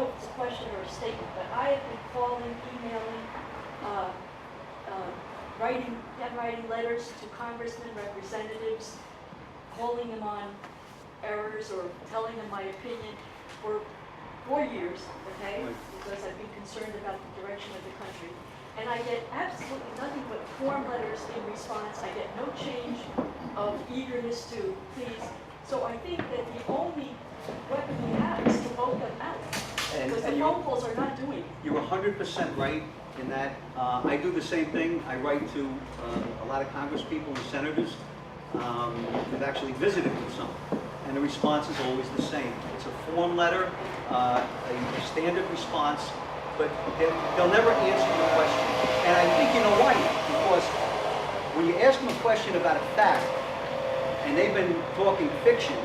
know if it's a question or a statement, but I have been calling, emailing, handwriting letters to congressmen, representatives, calling them on errors or telling them my opinion for 4 years, okay? Because I've been concerned about the direction of the country. And I get absolutely nothing but form letters in response. I get no change of eagerness to please. So I think that the only weapon we have is to vote them out. Because the phone calls are not doing it. You're 100% right in that. I do the same thing. I write to a lot of congresspeople and senators. I've actually visited with some. And the response is always the same. It's a form letter, a standard response, but they'll never answer your question. And I think you know why? Because when you ask them a question about a fact, and they've been talking fiction,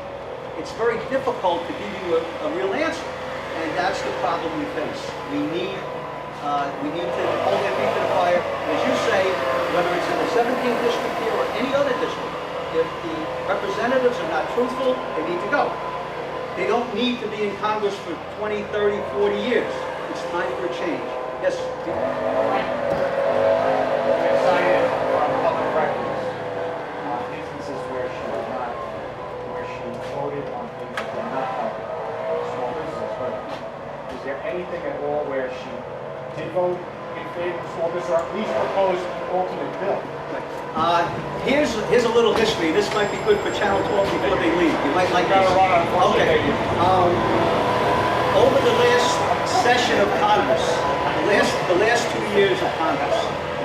it's very difficult to give you a real answer. And that's the problem we face. We need to hold their feet to the fire. As you say, whether it's in the 17th district here or any other district, if the representatives are not truthful, they need to go. They don't need to be in Congress for 20, 30, 40 years. It's time for a change. Yes? Cited from public records instances where she voted on things that were not help small business. But is there anything at all where she did vote in favor of small business, or at least proposed an alternate bill? Here's a little history. This might be good for Channel 12 before they leave. You might like this. Okay. Over the last session of Congress, the last 2 years of Congress,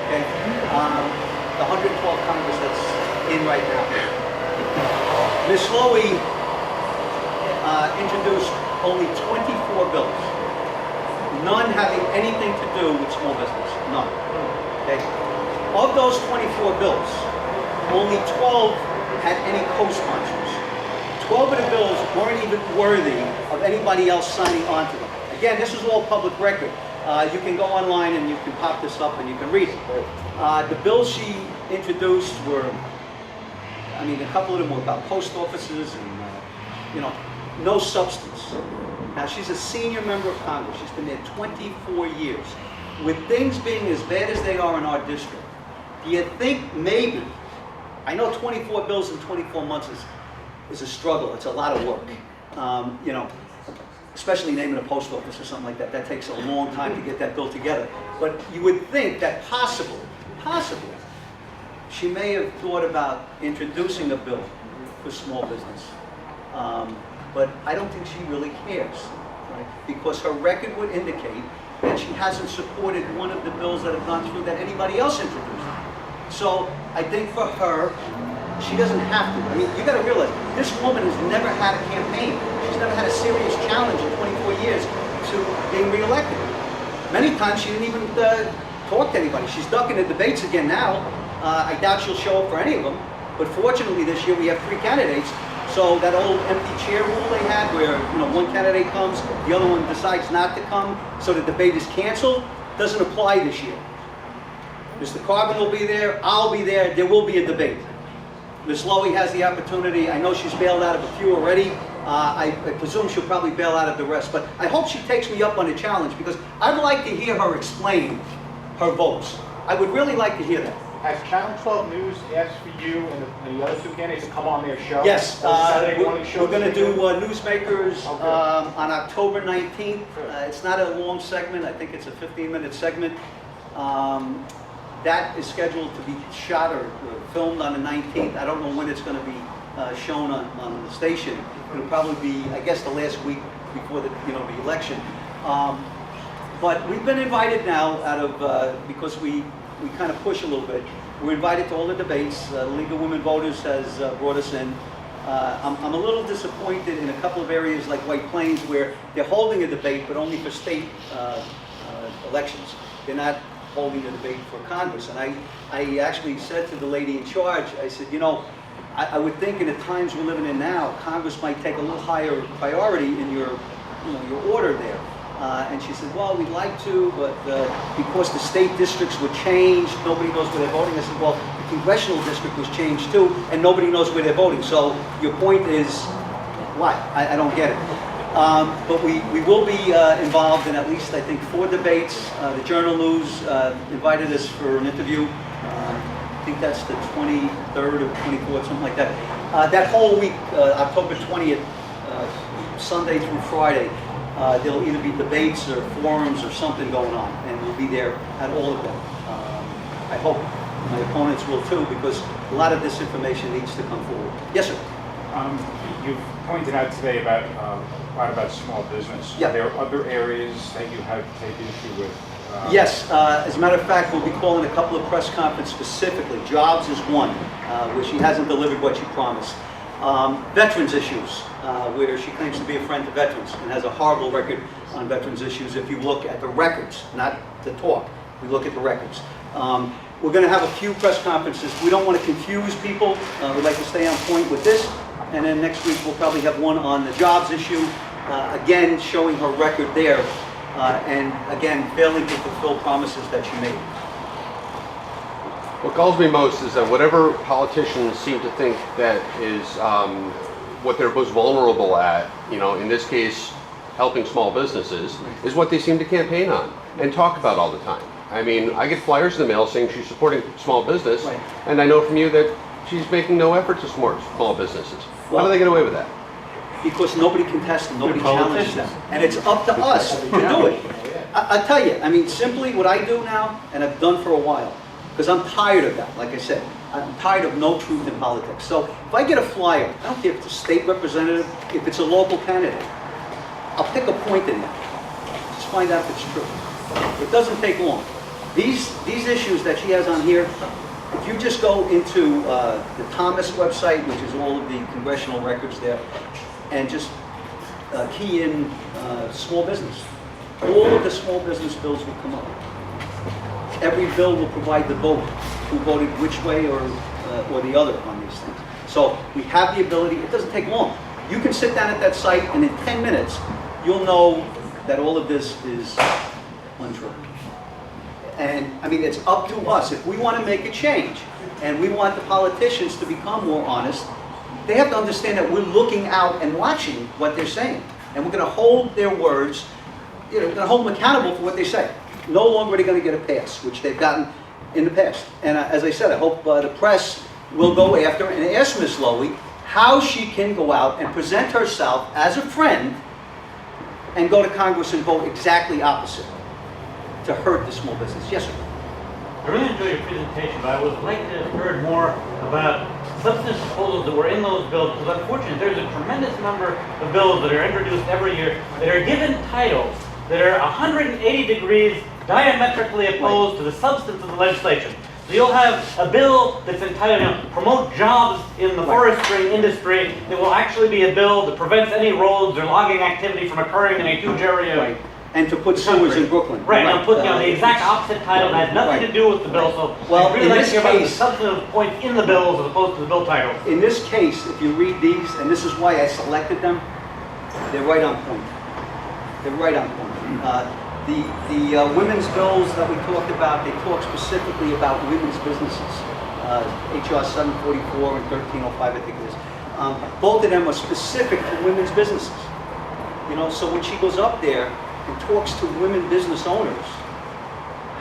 okay, the 112th Congress that's in right now, Ms. Lowey introduced only 24 bills, none having anything to do with small business, none. Okay. Of those 24 bills, only 12 had any co-sponsors. 12 of the bills weren't even worthy of anybody else signing on to them. Again, this is all public record. You can go online and you can pop this up and you can read it. The bills she introduced were, I mean, a couple of them were about post offices and, you know, no substance. Now, she's a senior member of Congress. She's been there 24 years. With things being as bad as they are in our district, do you think maybe, I know 24 bills in 24 months is a struggle. It's a lot of work. You know, especially naming a post office or something like that. That takes a long time to get that bill together. But you would think that possibly, she may have thought about introducing a bill for small business. But I don't think she really cares, right? Because her record would indicate that she hasn't supported one of the bills that have gone through that anybody else introduced. So I think for her, she doesn't have to. I mean, you got to realize, this woman has never had a campaign. She's never had a serious challenge in 24 years to being reelected. Many times she didn't even talk to anybody. She's ducking the debates again now. I doubt she'll show up for any of them. But fortunately this year we have 3 candidates. So that old empty chair rule they had where, you know, one candidate comes, the other one decides not to come, so the debate is canceled, doesn't apply this year. Mr. Carbon will be there, I'll be there, there will be a debate. Ms. Lowey has the opportunity. I know she's bailed out of a few already. I presume she'll probably bail out of the rest. But I hope she takes me up on the challenge because I'd like to hear her explain her votes. I would really like to hear that. Has Channel 12 News asked for you and the other 2 candidates to come on their show? Yes, we're going to do Newsmakers okay. On October 19th. It's not a long segment. I think it's a 15-minute segment. That is scheduled to be shot or filmed on the 19th. I don't know when it's going to be shown on the station. It'll probably be, I guess, the last week before the election. But we've been invited now out of because we kind of push a little bit. We're invited to all the debates. The League of Women Voters has brought us in. I'm a little disappointed in a couple of areas like White Plains where they're holding a debate, but only for state elections. They're not holding a debate for Congress. And I actually said to the lady in charge, I said, you know, I would think in the times we're living in now, Congress might take a little higher priority in your order there. And she said, well, we'd like to, but because the state districts were changed, nobody knows where they're voting. I said, well, the congressional district was changed too, and nobody knows where they're voting. So your point is what? I don't get it. But we will be involved in at least, I think, 4 debates. The Journal News invited us for an interview. I think that's the 23rd or 24th, something like that. That whole week, October 20th, Sunday through Friday, there'll either be debates or forums or something going on, and we'll be there at all of them. I hope my opponents will too, because a lot of this information needs to come forward. Yes, sir. You've pointed out today about a lot about small business. Yeah. Are there other areas that you have to take issue with? Yes, as a matter of fact, we'll be calling a couple of press conferences specifically. Jobs is one, where she hasn't delivered what she promised. Veterans issues, where she claims to be a friend to veterans and has a horrible record on veterans issues. If you look at the records, not the talk, we look at the records. We're going to have a few press conferences. We don't want to confuse people. We'd like to stay on point with this. And then next week we'll probably have one on the jobs issue, again showing her record there, and again failing to fulfill promises that she made. What galls me most is that whatever politicians seem to think that is what they're most vulnerable at, you know, in this case, helping small businesses, is what they seem to campaign on and talk about all the time. I mean, I get flyers in the mail saying she's supporting small business, Right. and I know from you that she's making no effort to support small businesses. How do they get away with that? Because nobody contests them, nobody challenges them. And it's up to us to do it. I tell you, I mean, simply what I do now, and I've done for a while, because I'm tired of that, like I said. I'm tired of no truth in politics. So if I get a flyer, I don't care if it's a state representative, if it's a local candidate, I'll pick a point in there. Just find out if it's true. It doesn't take long. These issues that she has on here, if you just go into the Thomas website, which is all of the congressional records there, and just key in small business, all of the small business bills will come up. Every bill will provide the vote, who voted which way or the other on these things. So we have the ability, it doesn't take long. You can sit down at that site and in 10 minutes, you'll know that all of this is untrue. And I mean, it's up to us. If we want to make a change and we want the politicians to become more honest, they have to understand that we're looking out and watching what they're saying. And we're going to hold their words, you know, we're going to hold them accountable for what they say. No longer are they going to get a pass, which they've gotten in the past. And as I said, I hope the press will go after and ask Ms. Lowey how she can go out and present herself as a friend and go to Congress and vote exactly opposite to hurt the small business. Yes, sir. I really enjoyed your presentation, but I would like to have heard more about substance proposals that were in those bills, because unfortunately there's a tremendous number of bills that are introduced every year that are given titles that are 180 degrees diametrically opposed to the substance of the legislation. So you'll have a bill that's entitled, you know, promote jobs in the forestry industry. There will actually be a bill that prevents any roads or logging activity from occurring in a huge area. Right. And to put sewers in Brooklyn. Right, and I'm putting the exact opposite title that has nothing to do with the bill, so Well, I'd really in like this to hear about the case- substantive points in the bills as opposed to the bill titles. In this case, if you read these, and this is why I selected them, they're right on point. They're right on point. The women's bills that we talked about, they talk specifically about women's businesses. HR 744 and 1305, I think it is. Both of them are specific to women's businesses. You know, so when she goes up there and talks to women business owners,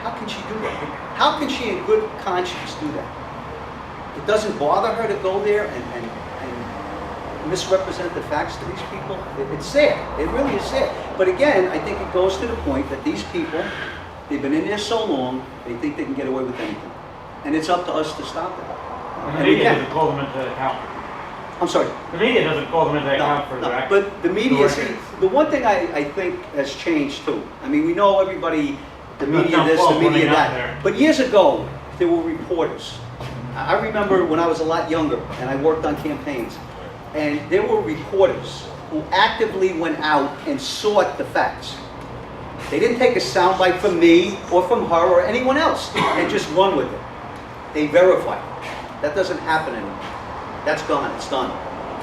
how can she do that? How can she in good conscience do that? It doesn't bother her to go there and misrepresent the facts to these people. It's sad. It really is sad. But again, I think it goes to the point that these people, they've been in there so long, they think they can get away with anything. And it's up to us to stop them. And the media doesn't call them into account. I'm sorry. The media doesn't call them into account for their actions. But the media, see, the one thing I think has changed too. I mean, we know everybody, the media this, the media that. But years ago, there were reporters. I remember when I was a lot younger and I worked on campaigns, and there were reporters who actively went out and sought the facts. They didn't take a soundbite from me or from her or anyone else and just run with it. They verified it. That doesn't happen anymore. That's gone. It's done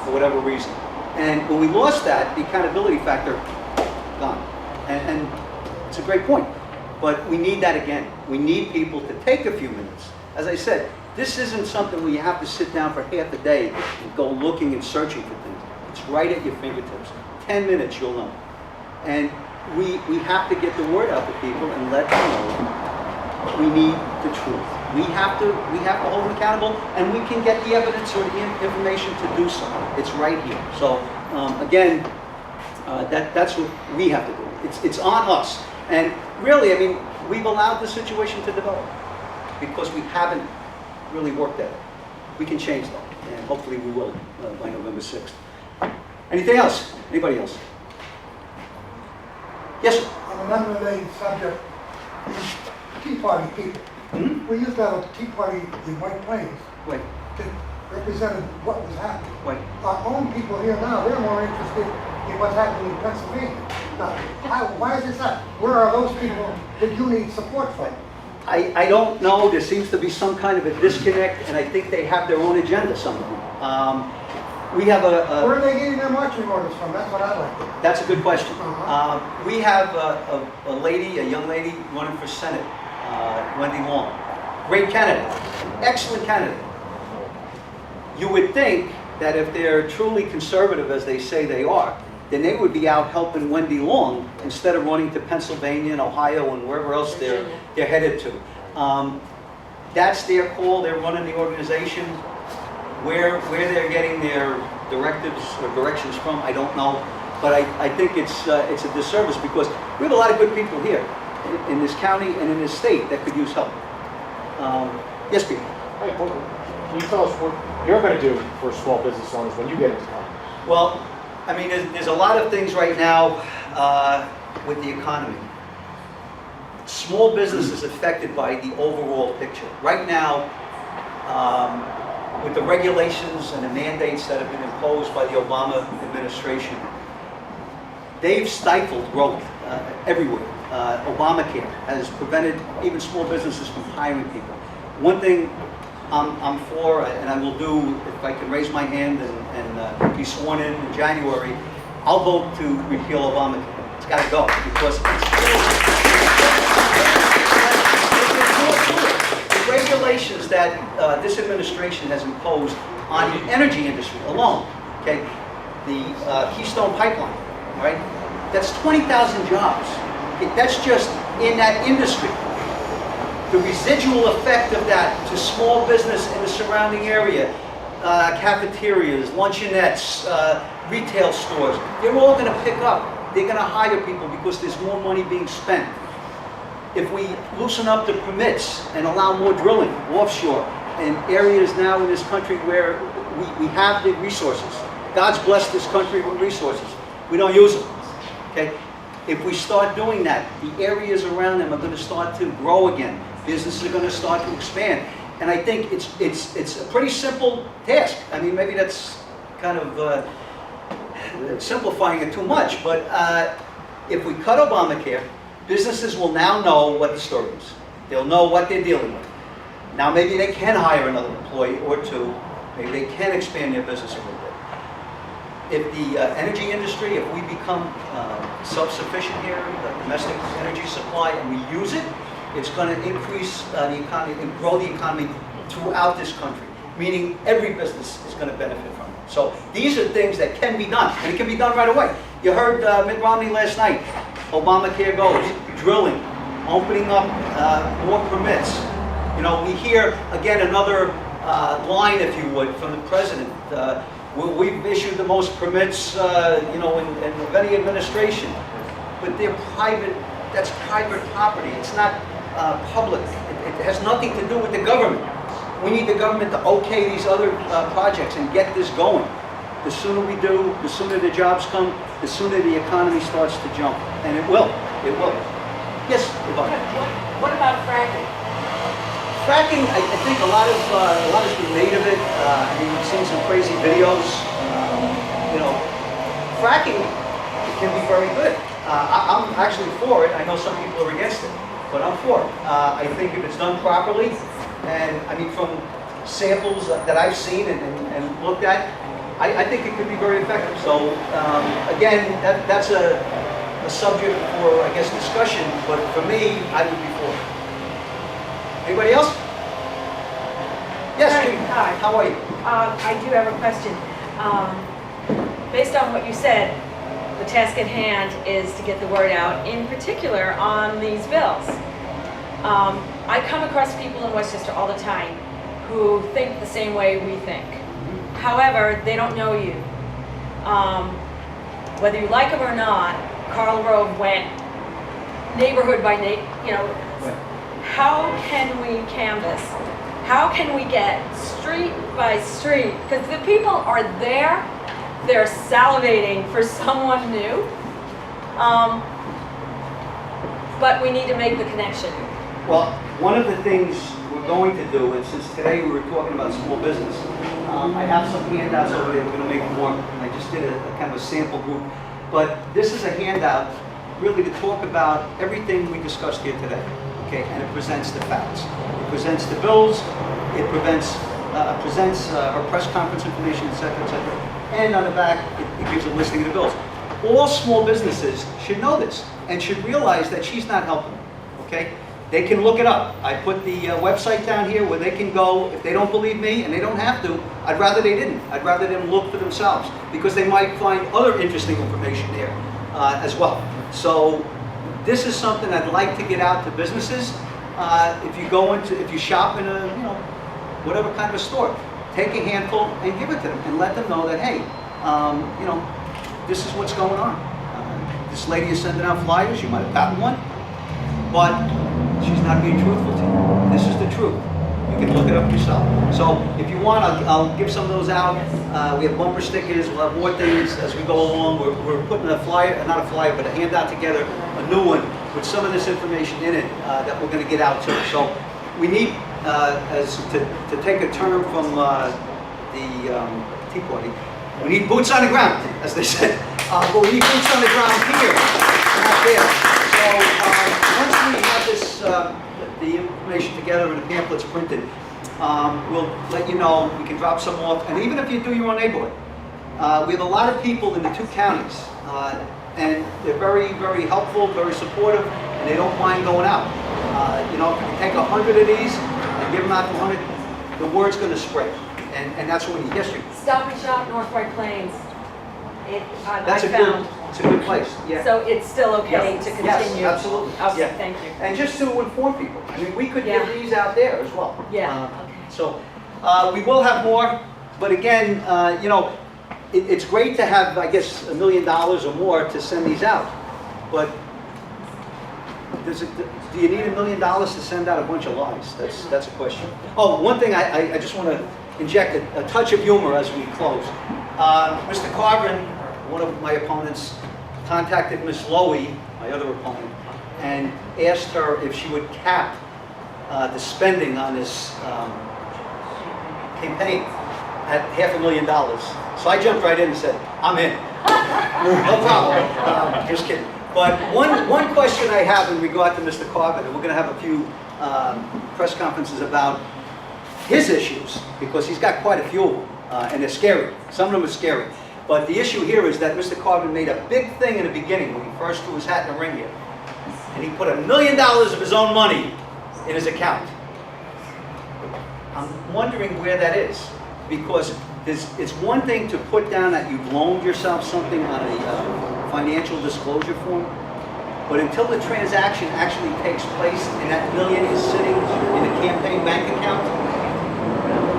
for whatever reason. And when we lost that, the accountability factor, gone. And it's a great point. But we need that again. We need people to take a few minutes. As I said, this isn't something where you have to sit down for half a day and go looking and searching for things. It's right at your fingertips. 10 minutes, you'll know. And we have to get the word out to people and let them know we need the truth. We have to hold them accountable, and we can get the evidence or the information to do so. It's right here. So again, that's what we have to do. It's on us. And really, I mean, we've allowed the situation to develop because we haven't really worked at it. We can change that, and hopefully we will by November 6th. Anything else? Anybody else? Yes, sir. On an unrelated subject, Tea Party people. Hmm? We used to have a Tea Party in White Plains Wait, that represented what was happening. wait. Our own people here now, they're more interested in what's happening in Pennsylvania. Now, why is this that? Where are those people that you need support from? I don't know. There seems to be some kind of a disconnect, and I think they have their own agenda, some of them. We have Where are they getting their marching orders from? That's what I'd like to know. That's a good question. Uh-huh. We have a young lady running for Senate, Wendy Long. Great candidate, excellent candidate. You would think that if they're truly conservative as they say they are, then they would be out helping Wendy Long instead of running to Pennsylvania and Ohio and wherever else they're headed to. That's their call. They're running the organization. Where they're getting their directives or directions from, I don't know. But I think it's a disservice because we have a lot of good people here in this county and in this state that could use help. Yes, Pete? Hey, well, can you tell us what you're going to do for small business owners when you get into Congress? Well, I mean, there's a lot of things right now with the economy. Small business is affected by the overall picture. Right now, with the regulations and the mandates that have been imposed by the Obama administration, they've stifled growth everywhere. Obamacare has prevented even small businesses from hiring people. One thing I'm for, and I will do if I can raise my hand and be sworn in January, I'll vote to repeal Obamacare. It's got to go because the regulations that this administration has imposed on the energy industry alone, okay, the Keystone Pipeline, right? That's 20,000 jobs. That's just in that industry. The residual effect of that to small business in the surrounding area, cafeterias, luncheonettes, retail stores, they're all going to pick up. They're going to hire people because there's more money being spent. If we loosen up the permits and allow more drilling offshore in areas now in this country where we have the resources, God's blessed this country with resources. We don't use them. Okay? If we start doing that, the areas around them are going to start to grow again. Businesses are going to start to expand. And I think it's a pretty simple task. I mean, maybe that's kind of simplifying it too much, but if we cut Obamacare, businesses will now know what the story is. They'll know what they're dealing with. Now maybe they can hire another employee or two. Maybe they can expand their business a little bit. If the energy industry, if we become self-sufficient here, the domestic energy supply, and we use it, it's going to increase the economy and grow the economy throughout this country, meaning every business is going to benefit from it. So these are things that can be done, and it can be done right away. You heard Mitt Romney last night. Obamacare goes, drilling, opening up more permits. You know, we hear, again, another line, if you would, from the president. We've issued the most permits, you know, of any administration. But they're private, that's private property. It's not public. It has nothing to do with the government. We need the government to okay these other projects and get this going. The sooner we do, the sooner the jobs come, the sooner the economy starts to jump. And it will. It will. Yes, Yvonne. What about fracking? Fracking, I think a lot has been made of it. I mean, we've seen some crazy videos. You know, fracking can be very good. I'm actually for it. I know some people are against it, but I'm for it. I think if it's done properly, and I mean, from samples that I've seen and looked at, I think it could be very effective. So again, that's a subject for, I guess, discussion. But for me, I would be for it. Anybody else? Yes, Hi. Judy. How are you? I do have a question. based on what you said, the task at hand is to get the word out, in particular on these bills. I come across people in Westchester all the time who think the same way we think. However, they don't know you. Whether you like them or not, Karl Rove went neighborhood by neighborhood, how can we canvass? How can we get street by street? Because the people are there, they're salivating for someone new. But we need to make the connection. Well, one of the things we're going to do, and since today we were talking about small business, I have some handouts over there. We're going to make more. I just did a kind of a sample group. But this is a handout really to talk about everything we discussed here today. Okay, and it presents the facts. It presents the bills. It presents our press conference information, etc., etc. And on the back, it gives a listing of the bills. All small businesses should know this and should realize that she's not helping them. Okay. They can look it up. I put the website down here where they can go. If they don't believe me, and they don't have to, I'd rather they didn't. I'd rather them look for themselves because they might find other interesting information there as well. So this is something I'd like to get out to businesses. If you shop in a, whatever kind of a store, take a handful and give it to them and let them know that, hey, this is what's going on. This lady is sending out flyers. You might have gotten one, but she's not being truthful to you. This is the truth. You can look it up yourself. So if you want, I'll give some of those out. We have bumper stickers. We'll have more things as we go along. We're putting a flyer, not a flyer, but a handout together, a new one with some of this information in it that we're going to get out to. So we need, to take a term from the Tea Party, we need boots on the ground, as they said. But we need boots on the ground here, not there. So once we have this, the information together and the pamphlets printed, we'll let you know. We can drop some off, and even if you do your own neighborhood, we have a lot of people in the 2 counties, and they're very, very helpful, very supportive, and they don't mind going out. If you take 100 of these and give them out to 100, the word's going to spread, and that's what we need. Yes, you. Stop and Shop, North White Plains. That's I found. It's a good place. Yeah. So it's still okay to continue? Yes, absolutely. Okay, Yeah. thank you. And just to inform people, I mean, we could Yeah. give these out there as well. Yeah, okay. So we will have more, but again, it's great to have, I guess, $1 million or more to send these out. But do you need $1 million to send out a bunch of lies? That's a question. Oh, one thing I just want to inject a touch of humor as we close. Mr. Carvin, one of my opponents, contacted Ms. Lowey, my other opponent, and asked her if she would cap the spending on this campaign at $500,000. So I jumped right in and said, I'm in. No problem. Just kidding. But one question I have in regard to Mr. Carvin, and we're going to have a few press conferences about his issues, because he's got quite a few of them, and they're scary. Some of them are scary. But the issue here is that Mr. Carvin made a big thing in the beginning when he first threw his hat in the ring here. And he put $1 million of his own money in his account. I'm wondering where that is, because it's one thing to put down that you've loaned yourself something on a financial disclosure form, but until the transaction actually takes place and that million is sitting in a campaign bank account,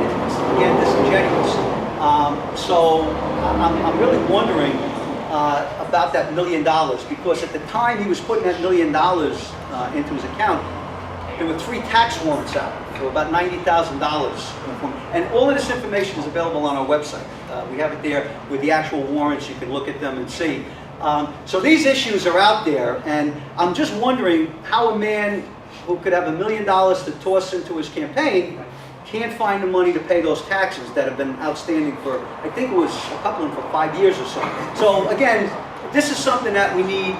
it's again disingenuous. So I'm really wondering about that $1 million, because at the time he was putting that $1 million into his account, there were 3 tax warrants out for about $90,000. And all of this information is available on our website. We have it there with the actual warrants. You can look at them and see. So these issues are out there, and I'm just wondering how a man who could have $1 million to toss into his campaign can't find the money to pay those taxes that have been outstanding for, I think it was a couple of them for 5 years or so. So again, this is something that we need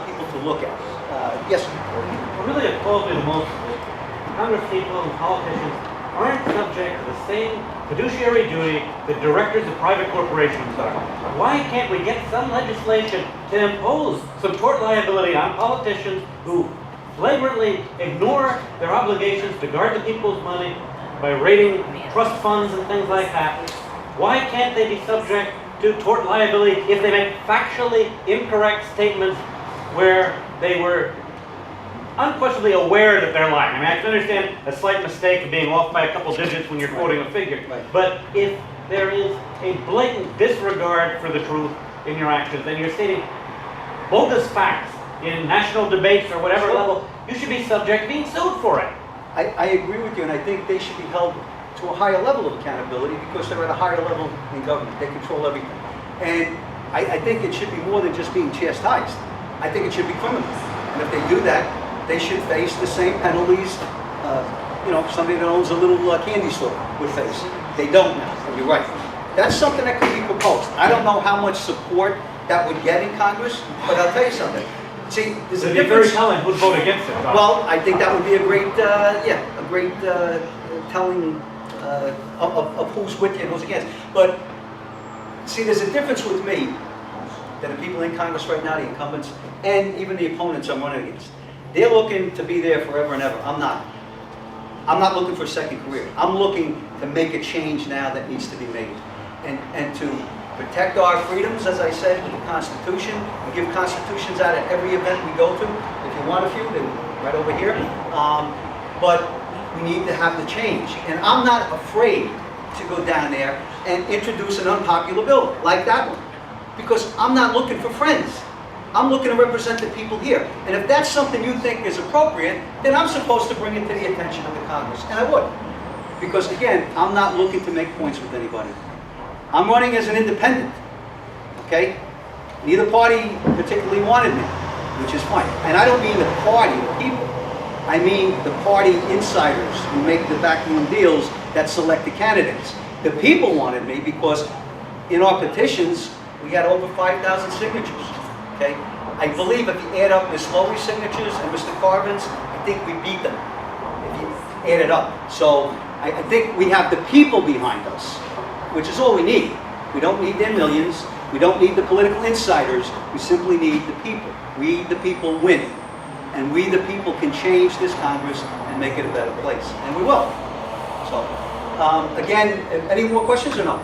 people to look at. Yes? We're really opposed to the most congresspeople and politicians aren't subject to the same fiduciary duty that directors of private corporations are. Why can't we get some legislation to impose some tort liability on politicians who flagrantly ignore their obligations to guard the people's money by raiding trust funds and things like that? Why can't they be subject constitute tort liability if they make factually incorrect statements where they were unquestionably aware that they're lying. I mean, I can understand a slight mistake of being off by a couple digits when you're quoting a figure. Right. But if there is a blatant disregard for the truth in your actions, and you're stating bogus facts in national debates or whatever Sure. level, you should be subject to being sued for it. I agree with you, and I think they should be held to a higher level of accountability because they're at a higher level in government. They control everything. And I think it should be more than just being chastised. I think it should be criminal. And if they do that, they should face the same penalties, somebody that owns a little candy store would face. They don't now, and you're right. That's something that could be proposed. I don't know how much support that would get in Congress, but I'll tell you something. See, there's a It'd be very difference. telling who'd vote against it. Well, I think that would be a great telling of who's with you and who's against. But see, there's a difference with me than the people in Congress right now, the incumbents, and even the opponents I'm running against. They're looking to be there forever and ever. I'm not. I'm not looking for a second career. I'm looking to make a change now that needs to be made. And to protect our freedoms, as I said, with the Constitution. We give constitutions out at every event we go to. If you want a few, they're right over here. But we need to have the change. And I'm not afraid to go down there and introduce an unpopular bill like that one. Because I'm not looking for friends. I'm looking to represent the people here. And if that's something you think is appropriate, then I'm supposed to bring it to the attention of the Congress. And I would. Because again, I'm not looking to make points with anybody. I'm running as an independent. Okay? Neither party particularly wanted me, which is fine. And I don't mean the party, the people. I mean the party insiders who make the backroom deals that select the candidates. The people wanted me because in our petitions, we had over 5,000 signatures. Okay? I believe if you add up Ms. Lowey's signatures and Mr. Carvin's, I think we beat them if you add it up. So I think we have the people behind us, which is all we need. We don't need their millions. We don't need the political insiders. We simply need the people. We, the people, win. And we, the people, can change this Congress and make it a better place. And we will. So, again, any more questions or no?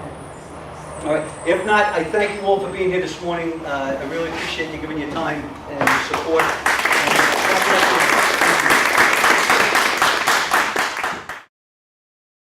All right. If not, I thank you all for being here this morning. I really appreciate you giving your time and support. And God bless you.